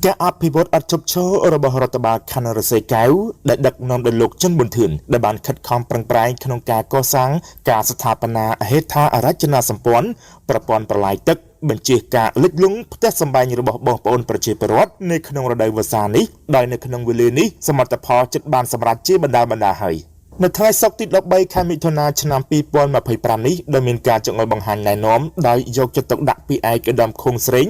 ការអភិវឌ្ឍឥតឈប់ឈររបស់រដ្ឋបាលខណ្ឌរសីកែវដែលដឹកនាំដោយលោកចិនប៊ុនធឿនដែលបានខិតខំប្រឹងប្រែងក្នុងការកសាងការស្ថាបនាហេដ្ឋារចនាសម្ព័ន្ធប្រព័ន្ធប្រឡាយទឹកបញ្ជាការលិចលង់ផ្ទះសម្បែងរបស់បងប្អូនប្រជាពលរដ្ឋនៅក្នុងរដូវវស្សានេះដោយនៅក្នុងវេលានេះសមិទ្ធផលចិត្តបានសម្រេចជាបណ្ដាហើយនៅថ្ងៃសុក្រទី13ខែមិថុនាឆ្នាំ2025នេះដែលមានការចងល់បង្ហាញណែនាំដោយយកចិត្តទុកដាក់ពីឯកឧត្តមខុងស្រេង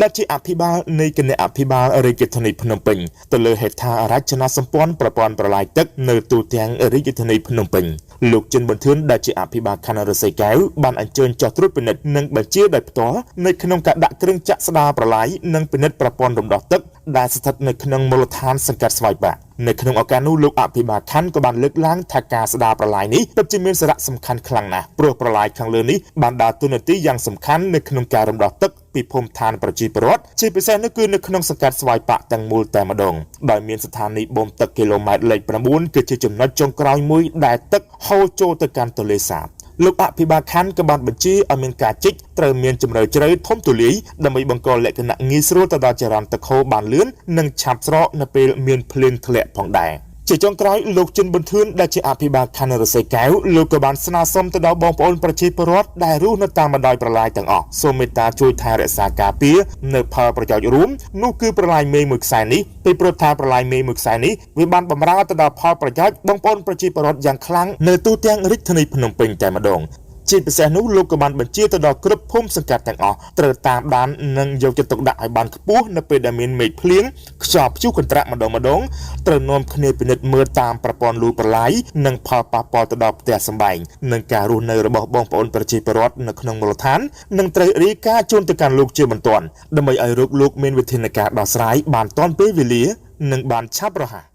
ដែលជាអភិបាលនៃគណៈអភិបាលរាជធានីភ្នំពេញទៅលើហេដ្ឋារចនាសម្ព័ន្ធប្រព័ន្ធប្រឡាយទឹកនៅទូទាំងរាជធានីភ្នំពេញលោកចិនប៊ុនធឿនដែលជាអភិបាលខណ្ឌរសីកែវបានអញ្ជើញចុះត្រួតពិនិត្យនិងបញ្ជាដោយផ្ទាល់នៅក្នុងការដាក់គ្រឿងចាក់ស្ដារប្រឡាយនិងពិនិត្យប្រព័ន្ធរំដោះទឹកដែលស្ថិតនៅក្នុងមូលដ្ឋានសង្កាត់ស្វាយបាក់នៅក្នុងឱកាសនោះលោកអភិបាលខណ្ឌក៏បានលើកឡើងថាការស្ដារប្រឡាយនេះពិតជាមានសារៈសំខាន់ខ្លាំងណាស់ព្រោះប្រឡាយខាងលើនេះបានដើរតួនាទីយ៉ាងសំខាន់នៅក្នុងការរំដោះទឹកពីភូមិឋានប្រជាពលរដ្ឋជាពិសេសនោះគឺនៅក្នុងសង្កាត់ស្វាយបាក់ទាំងមូលតែម្ដងដោយមានស្ថានីយបូមទឹកគីឡូម៉ែត្រលេខ9គឺជាចំណុចចុងក្រោយមួយដែលទឹកហូរចូលទៅកាន់ទន្លេសាបលោកអភិបាលខណ្ឌក៏បានបញ្ជាឲ្យមានការជីកត្រូវមានជម្រៅជ្រៅធំទូលាយដើម្បីបង្កលក្ខណៈងាយស្រួលទៅដល់ចរន្តទឹកហូរបានលឿននិងឆាប់ស្រកនៅពេលមានភ្លៀងធ្លាក់ផងដែរជាចុងក្រោយលោកចិនប៊ុនធឿនដែលជាអភិបាលខណ្ឌរសីកែវលោកក៏បានស្នើសុំទៅដល់បងប្អូនប្រជាពលរដ្ឋដែលរស់នៅតាមបណ្ដោយប្រឡាយទាំងអស់សូមមេត្តាជួយថែរក្សាការពារនៅផលប្រយោជន៍រួមនោះគឺប្រឡាយមេមួយខ្សែនេះពីព្រោះថាប្រឡាយមេមួយខ្សែនេះវាបានបម្រើទៅដល់ផលប្រយោជន៍បងប្អូនប្រជាពលរដ្ឋយ៉ាងខ្លាំងនៅទូទាំងរាជធានីភ្នំពេញតែម្ដងជាពិសេសនោះលោកក៏បានបញ្ជាទៅដល់គ្រប់ភូមិសង្កាត់ទាំងអស់ត្រូវតាមដាននិងយកចិត្តទុកដាក់ឲ្យបានខ្ពស់នៅពេលដែលមានមេឃភ្លៀងខ្យល់ព្យុះកន្ត្រាក់ម្ដងត្រូវនាំគ្នាពិនិត្យមើលតាមប្រព័ន្ធលូប្រឡាយនិងផលប៉ះពាល់ទៅដល់ផ្ទះសម្បែងនិងការរស់នៅរបស់បងប្អូនប្រជាពលរដ្ឋនៅក្នុងមូលដ្ឋាននិងត្រូវរាយការណ៍ជូនទៅកាន់លោកជាបន្ទាន់ដើម្បីឲ្យលោកមានវិធានការដោះស្រាយបានទាន់ពេលវេលានិងបានឆាប់រហ័ស